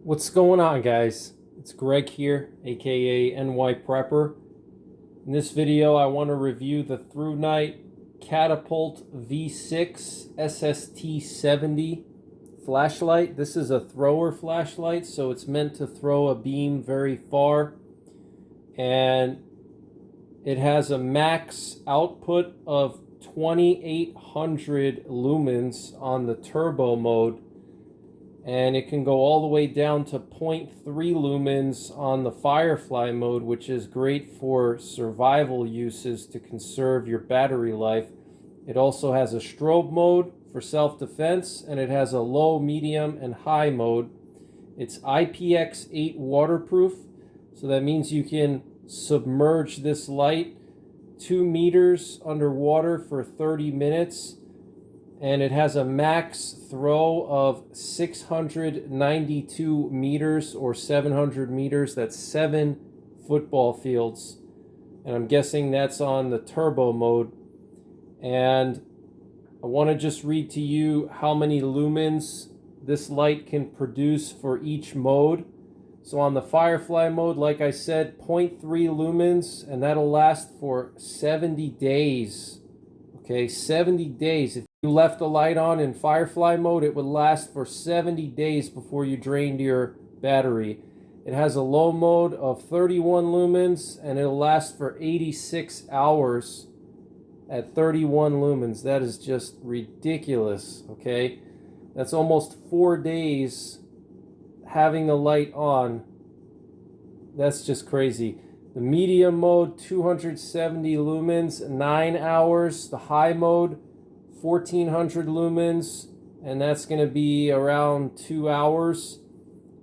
What's going on, guys? It's Greg here, aka NYPrepper. In this video, I want to review the Thrunite Catapult V6 SST70 flashlight. This is a thrower flashlight, so it's meant to throw a beam very far. And it has a max output of 2800 lumens on the turbo mode, and it can go all the way down to 0.3 lumens on the Firefly mode, which is great for survival uses to conserve your battery life. It also has a strobe mode for self-defense, and it has a low, medium, and high mode. It's IPX8 waterproof, so that means you can submerge this light 2 meters underwater for 30 minutes. And it has a max throw of 692 meters or 700 meters. That's 7 football fields. And I'm guessing that's on the turbo mode. And I want to just read to you how many lumens this light can produce for each mode. So on the Firefly mode, like I said, 0.3 lumens, and that'll last for 70 days. Okay, 70 days. If you left the light on in Firefly mode, it would last for 70 days before you drained your battery. It has a low mode of 31 lumens, and it'll last for 86 hours at 31 lumens. That is just ridiculous, okay? That's almost 4 days having the light on. That's just crazy. The medium mode, 270 lumens, 9 hours. The high mode, 1400 lumens, and that's going to be around 2 hours.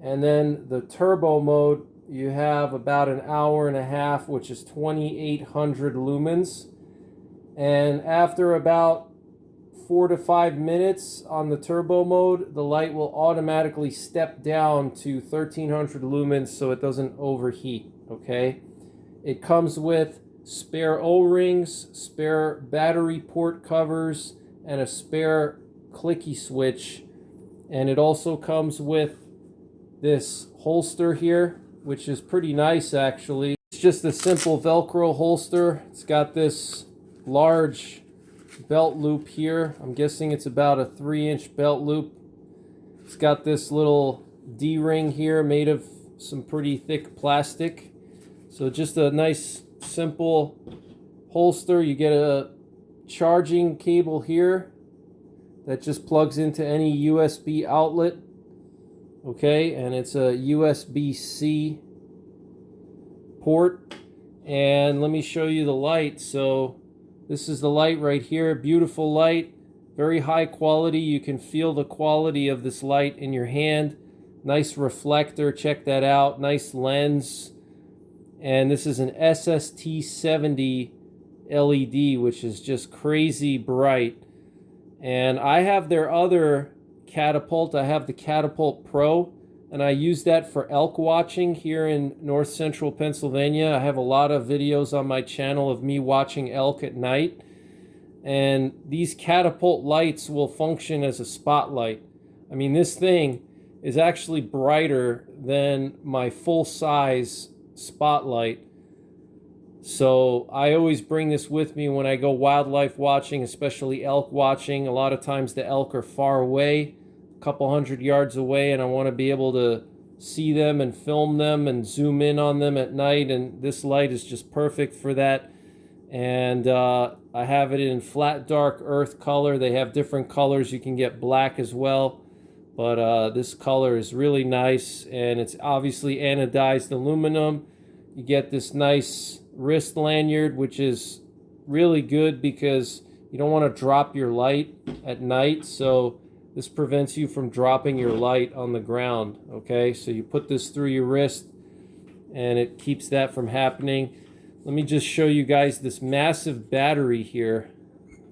And then the turbo mode, you have about an hour and a half, which is 2800 lumens. And after about 4 to 5 minutes on the turbo mode, the light will automatically step down to 1300 lumens so it doesn't overheat, okay? It comes with spare O-rings, spare battery port covers, and a spare clicky switch. And it also comes with this holster here, which is pretty nice actually. It's just a simple Velcro holster. It's got this large belt loop here. I'm guessing it's about a 3-inch belt loop. It's got this little D-ring here made of some pretty thick plastic. So just a nice simple holster. You get a charging cable here that just plugs into any USB outlet. Okay, and it's a USB-C port. And let me show you the light. So this is the light right here. Beautiful light, very high quality. You can feel the quality of this light in your hand. Nice reflector, check that out. Nice lens. And this is an SST70 LED, which is just crazy bright. And I have their other Catapult. I have the Catapult Pro, and I use that for elk watching here in north central Pennsylvania. I have a lot of videos on my channel of me watching elk at night. And these Catapult lights will function as a spotlight. I mean, this thing is actually brighter than my full-size spotlight. So I always bring this with me when I go wildlife watching, especially elk watching. A lot of times the elk are far away, a couple hundred yards away, and I want to be able to see them and film them and zoom in on them at night, and this light is just perfect for that. And I have it in flat dark earth color. They have different colors. You can get black as well, but this color is really nice, and it's obviously anodized aluminum. You get this nice wrist lanyard, which is really good because you don't want to drop your light at night, so this prevents you from dropping your light on the ground. Okay, so you put this through your wrist and it keeps that from happening. Let me just show you guys this massive battery here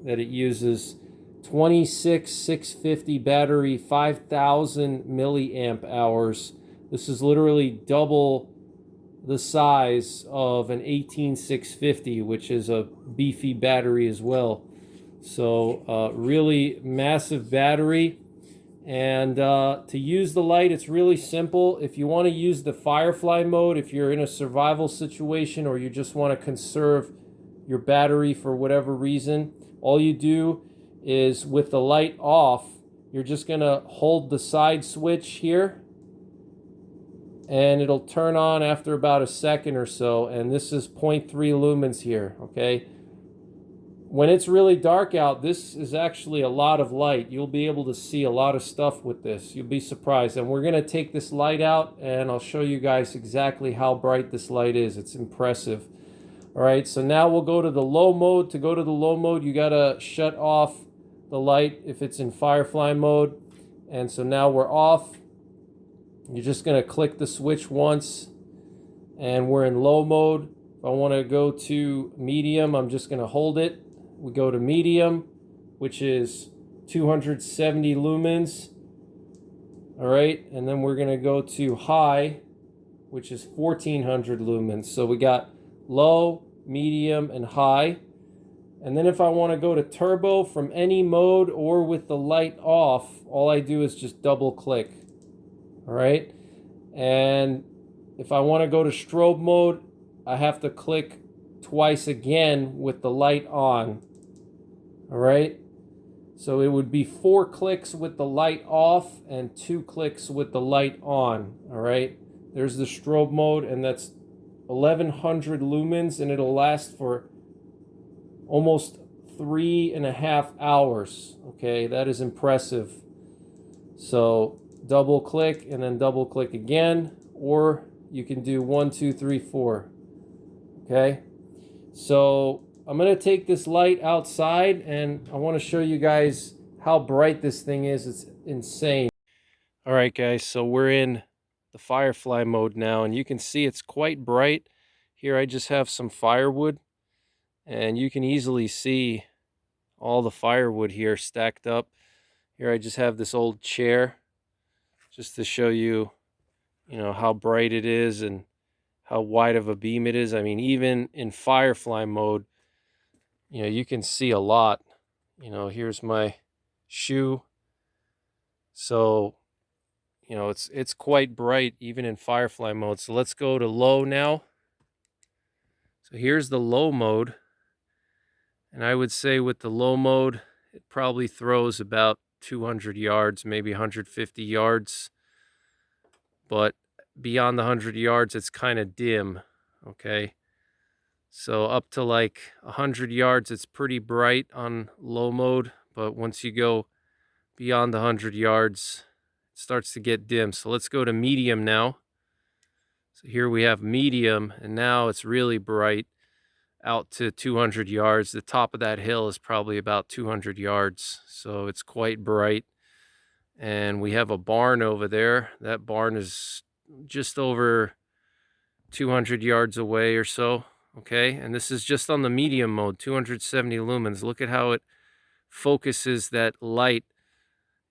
that it uses. 26650 battery, 5000 milliamp hours. This is literally double the size of an 18650, which is a beefy battery as well. So really massive battery. And to use the light, it's really simple. If you want to use the firefly mode, if you're in a survival situation or you just want to conserve your battery for whatever reason, all you do is with the light off, you're just going to hold the side switch here and it'll turn on after about a second or so. And this is 0.3 lumens here, okay? When it's really dark out, this is actually a lot of light. You'll be able to see a lot of stuff with this. You'll be surprised. And we're going to take this light out, and I'll show you guys exactly how bright this light is. It's impressive. All right, so now we'll go to the low mode. To go to the low mode, you got to shut off the light if it's in firefly mode. And so now we're off. You're just going to click the switch once, and we're in low mode. If I want to go to medium, I'm just going to hold it. We go to medium, which is 270 lumens. All right, and then we're going to go to high, which is 1400 lumens. So we got low, medium, and high. And then if I want to go to turbo from any mode or with the light off, all I do is just double click. All right, and if I want to go to strobe mode, I have to click twice again with the light on. All right, so it would be 4 clicks with the light off and 2 clicks with the light on. All right, there's the strobe mode, and that's 1100 lumens, and it'll last for almost 3.5 hours. Okay, that is impressive. So double click and then double click again, or you can do 1, 2, 3, 4. Okay, so I'm going to take this light outside and I want to show you guys how bright this thing is. It's insane. All right, guys, so we're in the firefly mode now, and you can see it's quite bright. Here I just have some firewood, and you can easily see all the firewood here stacked up. Here I just have this old chair just to show you, how bright it is and how wide of a beam it is. I mean, even in firefly mode, you can see a lot. Here's my shoe. So, it's quite bright even in firefly mode. So let's go to low now. So here's the low mode. And I would say with the low mode, it probably throws about 200 yards, maybe 150 yards. But beyond the 100 yards, it's kind of dim, okay? So up to like 100 yards, it's pretty bright on low mode. But once you go beyond the 100 yards, it starts to get dim. So let's go to medium now. So here we have medium, and now it's really bright out to 200 yards. The top of that hill is probably about 200 yards. So it's quite bright. And we have a barn over there. That barn is just over 200 yards away or so. Okay, and this is just on the medium mode, 270 lumens. Look at how it focuses that light.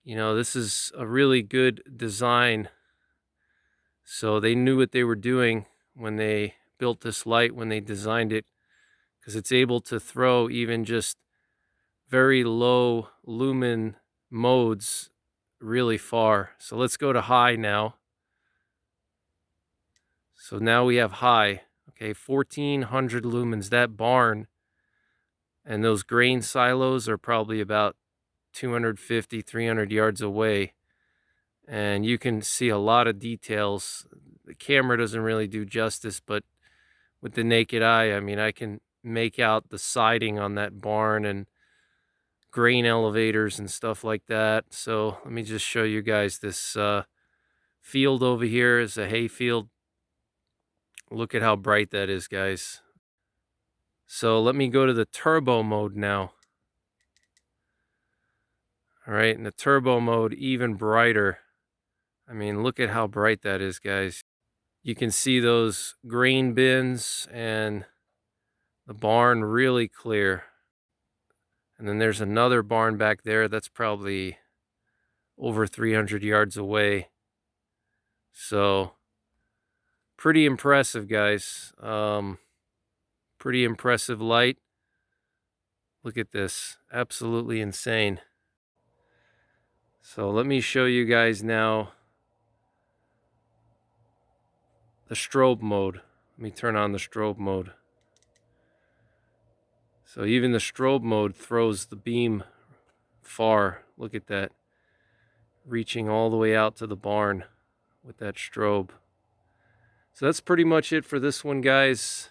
This is a really good design. So they knew what they were doing when they built this light, when they designed it, because it's able to throw even just very low lumen modes really far. So let's go to high now. So now we have high. Okay, 1400 lumens. That barn and those grain silos are probably about 250, 300 yards away. And you can see a lot of details. The camera doesn't really do justice, but with the naked eye, I mean, I can make out the siding on that barn and grain elevators and stuff like that. So let me just show you guys this field over here is a hay field. Look at how bright that is, guys. So let me go to the turbo mode now. All right, in the turbo mode, even brighter. I mean, look at how bright that is, guys. You can see those grain bins and the barn really clear. And then there's another barn back there that's probably over 300 yards away. So pretty impressive, guys. Pretty impressive light. Look at this. Absolutely insane. So let me show you guys now the strobe mode. Let me turn on the strobe mode. So even the strobe mode throws the beam far. Look at that. Reaching all the way out to the barn with that strobe. So that's pretty much it for this one, guys.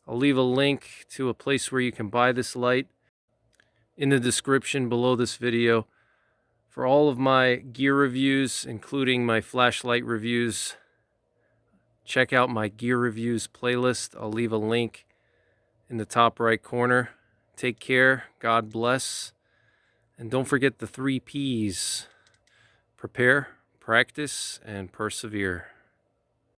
I'll leave a link to a place where you can buy this light in the description below this video. For all of my gear reviews, including my flashlight reviews, check out my gear reviews playlist. I'll leave a link in the top right corner. Take care, God bless, and don't forget the 3 P's: prepare, practice, and persevere.